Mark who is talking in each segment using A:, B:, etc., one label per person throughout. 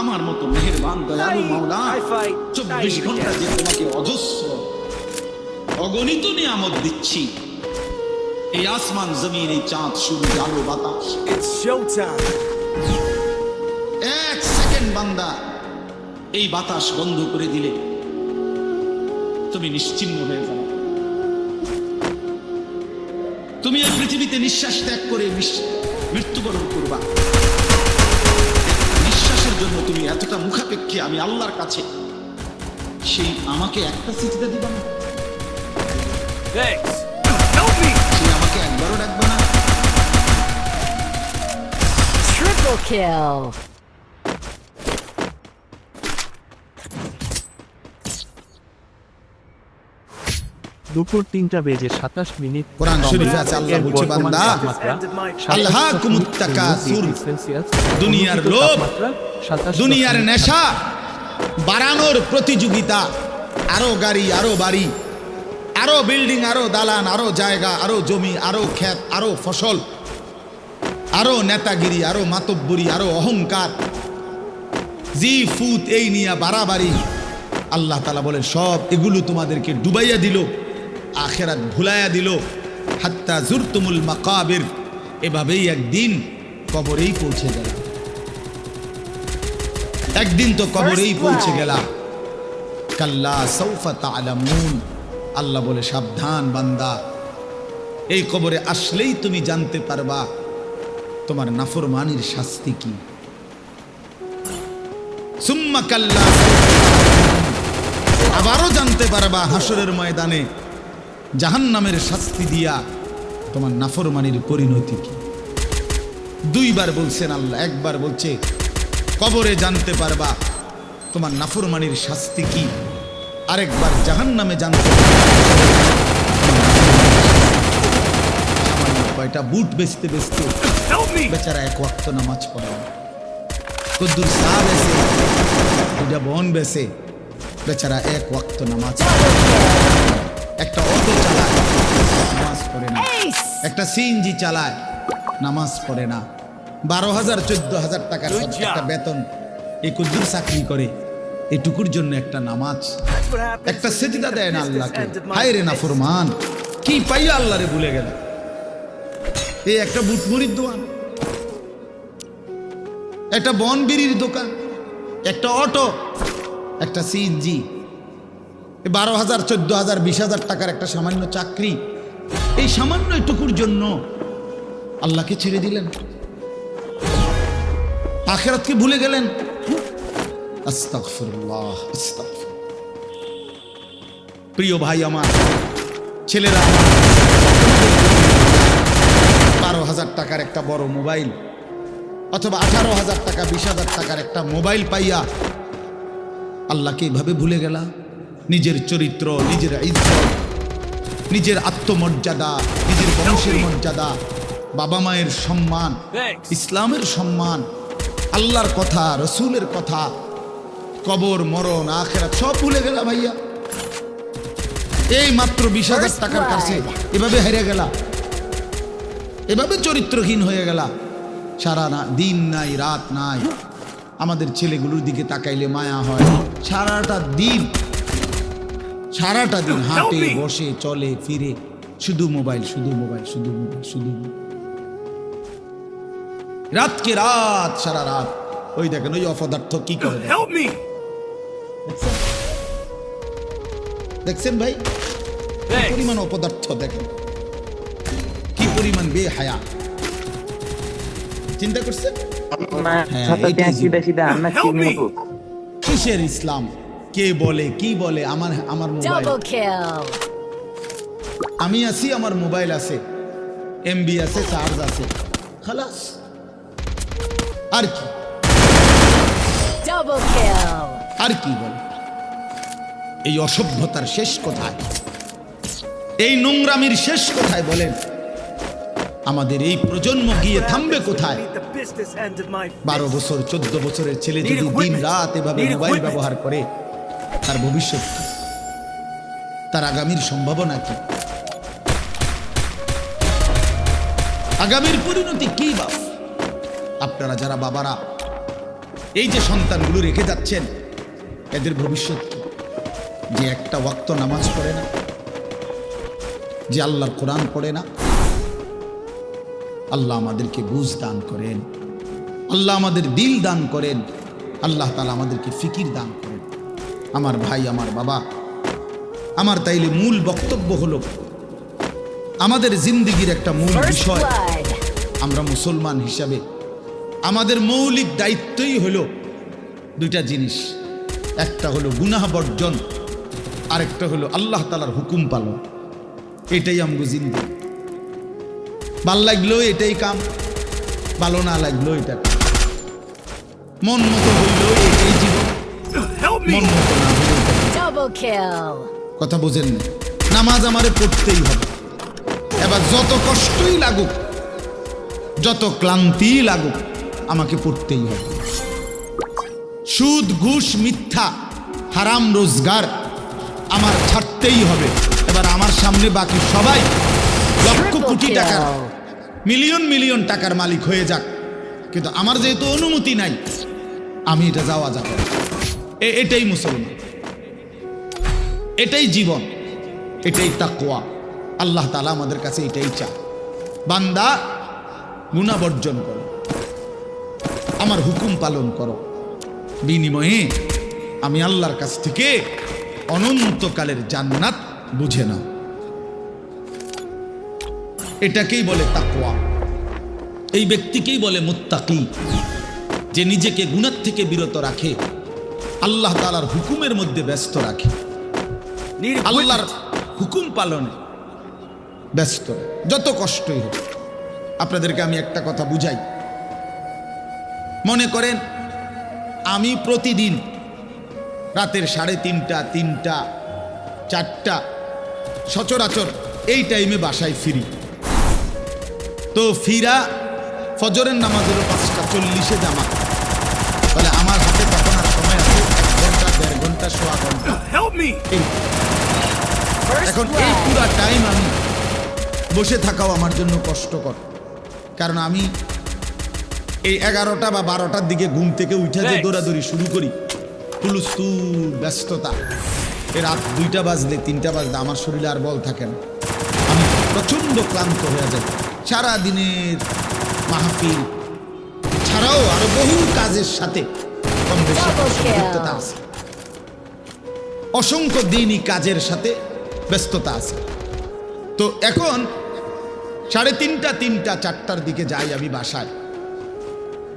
A: আমার মতো মেহেরবান দয়ালু মাওলা 24 ঘন্টা যে তোমাকে অজস্র অগণিত নিয়ামত দিচ্ছি, এই আসমান জমিন, এই চাঁদ সূর্য আলো বাতাস, এক সেকেন্ড বান্দা এই বাতাস বন্ধ করে দিলে তুমি নিশ্চিন্ন হয়ে যাবে। তুমি এই পৃথিবীতে নিঃশ্বাস ত্যাগ করে মৃত্যুবরণ করবা। নিঃশ্বাসের জন্য তুমি এতটা মুখাপেক্ষী আমি আল্লাহর কাছে, সেই আমাকে একটা সিজদা দিবা না? সে আমাকে একবারও ডাকবে না?
B: Triple kill.
C: দুপুর 3:27
A: কোরআন শরীফে আছে, আল্লাহ বলছে বান্দা আল্লাহকুমুত তাকাসুর, দুনিয়ার লোভ, দুনিয়ার নেশা বাড়ানোর প্রতিযোগিতা, আরো গাড়ি, আরো বাড়ি, আরো বিল্ডিং, আরো দালান, আরো জায়গা, আরো জমি, আরো ক্ষেত, আরো ফসল, আরো নেতাগিরি, আরো মাতব্বরি, আরো অহংকার, জি ফুত, এই নিয়ে বাড়াবাড়ি। আল্লাহ তাআলা বলেন সব এগুলো তোমাদেরকে ডুবাইয়া দিল, আখিরাত ভুলাইয়া দিল। হাত্তা জুরতুমুল মাকাবির, এভাবেই একদিন কবরেই পৌঁছে গেল। একদিন তো কবরেই পৌঁছে গেলা। কাল্লা সাউফা তা'লামুন, আল্লাহ বলে সাবধান বান্দা, এই কবরে আসলেই তুমি জানতে পারবা তোমার নাফরমানির শাস্তি কি। সুম্মা কাল্লা, আবারও জানতে পারবা হাসরের ময়দানে জাহান্নামের শাস্তি দিয়া তোমার নাফরমানির পরিণতি কি। দুইবার বলছেন আল্লাহ, একবার বলছে কবরে জানতে পারবা তোমার নাফরমানির শাস্তি কি, আরেকবার জাহান্নামে জানতে পারবা। সামান্য কয়টা বুট বেচতে বেচতে বেচারা এক ওয়াক্ত নামাজ পড়ে না। কদ্দুর চা বেচে, দুটা বন বেচে, বেচারা এক ওয়াক্ত নামাজ পড়ে। একটা অটো চালায়, নামাজ পড়ে না। একটা সিএনজি চালায়, নামাজ পড়ে না। 12,000 14,000 টাকার একটা বেতন, এই কদ্দুর চাকরি করে, এটুকুর জন্য একটা নামাজ, একটা সেজদা দেয় না আল্লাহকে। হায় রে নাফরমান, কি পাইয়া আল্লাহরে ভুলে গেল। এই একটা বুটমুড়ির দোকান, একটা বনবিড়ির দোকান, একটা অটো, একটা সিএনজি, 12,000 14,000 20,000 টাকার একটা সামান্য চাকরি, এই সামান্য এটুকুর জন্য আল্লাহকে ছেড়ে দিলেন, আখিরাতকে ভুলে গেলেন। আস্তাগফিরুল্লাহ, আস্তাগফিরুল্লাহ। প্রিয় ভাই আমার, ছেলেরা, 12,000 টাকার একটা বড় মোবাইল অথবা 18,000 টাকা 20,000 টাকার একটা মোবাইল পাইয়া আল্লাহকে এভাবে ভুলে গেলা। নিজের চরিত্র, নিজের ইজ্জত, নিজের আত্মমর্যাদা, নিজের বংশের মর্যাদা, বাবা মায়ের সম্মান, ইসলামের সম্মান, আল্লাহর কথা, রসুলের কথা, কবর, মরণ, আখিরাত সব ভুলে গেলা ভাইয়া। এই মাত্র 20,000 টাকার কাছে এভাবে হেরে গেলা, এভাবে চরিত্রহীন হয়ে গেলা। সারা দিন নাই, রাত নাই। আমাদের ছেলেগুলোর দিকে তাকাইলে মায়া হয়। সারাটা দিন হাঁটে, বসে, চলে, ফিরে, শুধু মোবাইল, শুধু মোবাইল, শুধু মোবাইল, শুধু রাতকে রাত, সারা রাত। ওই দেখেন ওই অপদার্থ কি করে, দেখছেন ভাই, কি পরিমাণ অপদার্থ, দেখেন কি পরিমাণ বেহায়া। চিন্তা করছেন কিসের ইসলাম, কে বলে কি বলে। আমার মোবাইল, আমি আছি, আমার মোবাইল আছে, এমবি আছে, চার্জ আছে, খালাস। আর কি, আর কি বলে। এই অসভ্যতার শেষ কোথায়, এই নোংরামির শেষ কোথায় বলেন। আমাদের এই প্রজন্ম গিয়ে থামবে কোথায়? 12 বছর 14 বছরের ছেলে যদি দিন রাত এভাবে মোবাইল ব্যবহার করে, তার ভবিষ্যৎ কি? তার আগামীর সম্ভাবনা কি? আগামীর পরিণতি কি? বাপ, আপনারা যারা বাবারা এই যে সন্তানগুলো রেখে যাচ্ছেন, এদের ভবিষ্যৎ কি? যে একটা ওয়াক্ত নামাজ পড়ে না, যে আল্লাহর কোরআন পড়ে না। আল্লাহ আমাদেরকে বুঝ দান করেন, আল্লাহ আমাদের দিল দান করেন, আল্লাহ তাআলা আমাদেরকে ফিকির দান করেন। আমার ভাই, আমার বাবা, আমার তাইলে মূল বক্তব্য হলো, আমাদের জিন্দেগির একটা মূল
B: First
A: বিষয়,
B: blood.
A: আমরা মুসলমান হিসাবে আমাদের মৌলিক দায়িত্বই হলো দুইটা জিনিস। একটা হলো গুনাহ বর্জন, আরেকটা হলো আল্লাহ তাআলার হুকুম পালন। এটাই আমগো জিন্দেগি। ভাল লাগলেও এটাই কাম, ভালো না লাগলেও এটা কাম। মন মতো হইলেও এটাই জীবন, মন মতো না হইলেও এটা কাম।
B: Double kill.
A: কথা বোঝেন না? নামাজ আমারে পড়তেই হবে। এবার যত কষ্টই লাগুক, যত ক্লান্তি লাগুক, আমাকে পড়তেই হবে। সুদ, ঘুষ, মিথ্যা, হারাম রোজগার আমার ছাড়তেই হবে। এবার আমার সামনে বাকি সবাই লক্ষ কোটি টাকার, মিলিয়ন মিলিয়ন টাকার মালিক হয়ে যাক, কিন্তু আমার যেহেতু অনুমতি নাই, আমি এটা যাওয়া যাবে না। এটাই মুসলমান, এটাই জীবন, এটাই তাকওয়া। আল্লাহ তাআলা আমাদের কাছে এটাই চায়, বান্দা গুনাহ বর্জন করো, আমার হুকুম পালন করো, বিনিময়ে আমি আল্লাহর কাছ থেকে অনন্তকালের জান্নাত বুঝে নাও। এটাকেই বলে তাকওয়া। এই ব্যক্তিকেই বলে মুত্তাকি, যে নিজেকে গুনাহ থেকে বিরত রাখে, আল্লাহ তাআলার হুকুমের মধ্যে ব্যস্ত রাখে, আল্লাহর হুকুম পালনে ব্যস্ত, যত কষ্টই হোক। আপনাদেরকে আমি একটা কথা বুঝাই। মনে করেন আমি প্রতিদিন রাতের 3:30, 3টা, 4টা সচরাচর এই টাইমে বাসায় ফিরি। তো ফিরা ফজরের নামাজ হলো 5:40 জামাত। তাহলে আমার হাতে তখন আর সময় আছে 1 ঘন্টা, 1.5 ঘন্টা, সোয়া ঘন্টা।
B: First
A: এখন এই
B: blood.
A: পুরা টাইম আমি বসে থাকাও আমার জন্য কষ্টকর, কারণ আমি এই 11টা বা 12টার দিকে ঘুম থেকে উঠে যে দৌড়াদৌড়ি শুরু করি, হুলস্থুল ব্যস্ততা, এ রাত 2টা বাজলে 3টা বাজলে আমার শরীরে আর বল থাকে না। আমি প্রচণ্ড ক্লান্ত হয়ে যাই। সারা দিনের মাহফিল ছাড়াও আরো বহু কাজের সাথে কম বেশি সম্পৃক্ততা আছে, অসংখ্য দিনই কাজের সাথে ব্যস্ততা আছে। তো এখন 3:30, 3টা, 4টার দিকে যাই আমি বাসায়,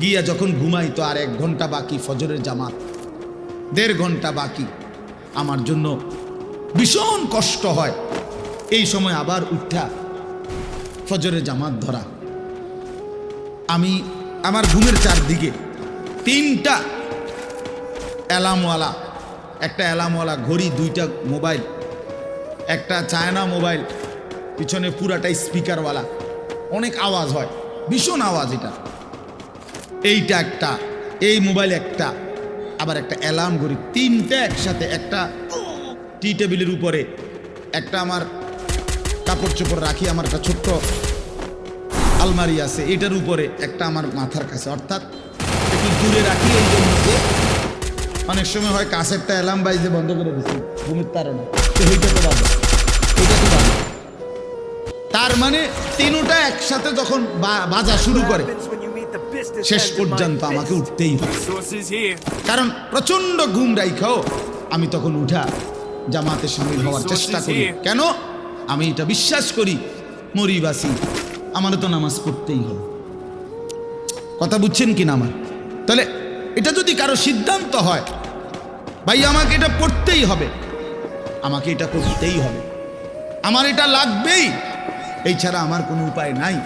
A: গিয়া যখন ঘুমাই তো আর 1 ঘন্টা বাকি ফজরের জামাত, 1.5 ঘন্টা বাকি। আমার জন্য ভীষণ কষ্ট হয় এই সময় আবার উঠা ফজরের জামাত ধরা। আমি আমার ঘুমের চারদিকে 3টা অ্যালার্মওয়ালা, একটা অ্যালার্মওয়ালা ঘড়ি, 2টা মোবাইল, একটা চায়না মোবাইল, পিছনে পুরাটাই স্পিকারওয়ালা, অনেক আওয়াজ হয়, ভীষণ আওয়াজ এটা। এইটা একটা, এই মোবাইল একটা, আবার একটা অ্যালার্ম ঘড়ি, 3টা একসাথে। একটা টি টেবিলের উপরে, একটা আমার কাপড় চোপড় রাখি, আমার একটা ছোট্ট আলমারি আছে, এটার উপরে একটা আমার মাথার কাছে, অর্থাৎ একটু দূরে রাখি। এই জন্য যে অনেক সময় হয় কাছেরটা অ্যালার্ম বাজতে বন্ধ করে দিচ্ছি ঘুমের তাড়না, তো ওইটা তো বাজে, ওইটা তো বাজে। তার মানে 3টা একসাথে যখন বাজা শুরু করে, শেষ পর্যন্ত আমাকে উঠতেই হয়, কারণ প্রচন্ড ঘুম রাইখাও আমি তখন উঠা জামাতে শামিল হওয়ার চেষ্টা করি। কেন? আমি এটা বিশ্বাস করি, মরি বাসি আমারও তো নামাজ পড়তেই হবে। কথা বুঝছেন কি না আমার? তাহলে এটা যদি কারো সিদ্ধান্ত হয়, ভাই আমাকে এটা পড়তেই হবে, আমাকে এটা করতেই হবে, আমার এটা লাগবেই, এই ছাড়া আমার কোনো উপায় নাই।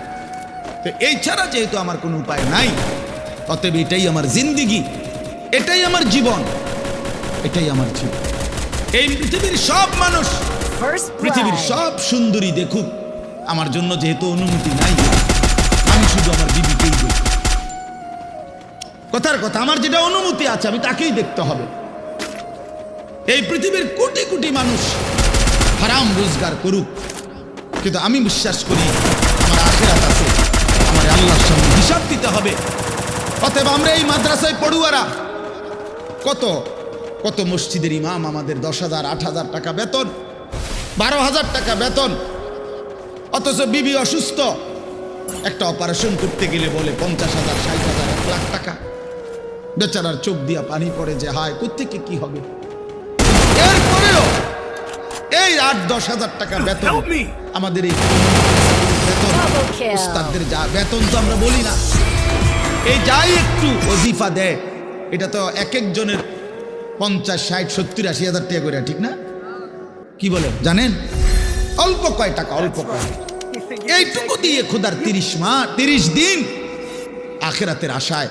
A: তো এই ছাড়া যেহেতু আমার কোনো উপায় নাই, অতএব এটাই আমার জিন্দিগি, এটাই আমার জীবন, এটাই আমার জীবন। এই পৃথিবীর সব মানুষ,
B: First
A: পৃথিবীর
B: blood.
A: সব সুন্দরী দেখুক, আমার জন্য যেহেতু অনুমতি নাই, আমি শুধু আমার বিবিকেই দেখি। কথার কথা, আমার যেটা অনুমতি আছে আমি তাকেই দেখতে হবে। এই পৃথিবীর কোটি কোটি মানুষ হারাম রোজগার করুক, কিন্তু আমি বিশ্বাস করি আমার আখিরাত আছে, আমার আল্লাহর সামনে হিসাব দিতে হবে। অতএব আমরা এই মাদ্রাসায় পড়ুয়ারা কত কত মসজিদের ইমাম আমাদের 10,000 8,000 টাকা বেতন, 12,000 টাকা বেতন, অথচ বিবি অসুস্থ, একটা অপারেশন করতে গেলে বলে 50,000 60,000 1 লাখ টাকা। বেচারার চোখ দিয়া পানি পড়ে যে হায় কোত্থেকে কি হবে। এরপরেও এই 8-10,000 টাকা বেতন আমাদের এই বেতন,
B: Double kill.
A: উস্তাদদের যা বেতন তো আমরা বলি না, এই যাই একটু ওজিফা দেয় এটা তো এক একজনের 50 60 70 80,000 টাকা করে, ঠিক না? কি বলেন জানেন? অল্প কয় টাকা, অল্প কয়, এইটুকু দিয়ে খোদার 30 দিন আখেরাতের আশায়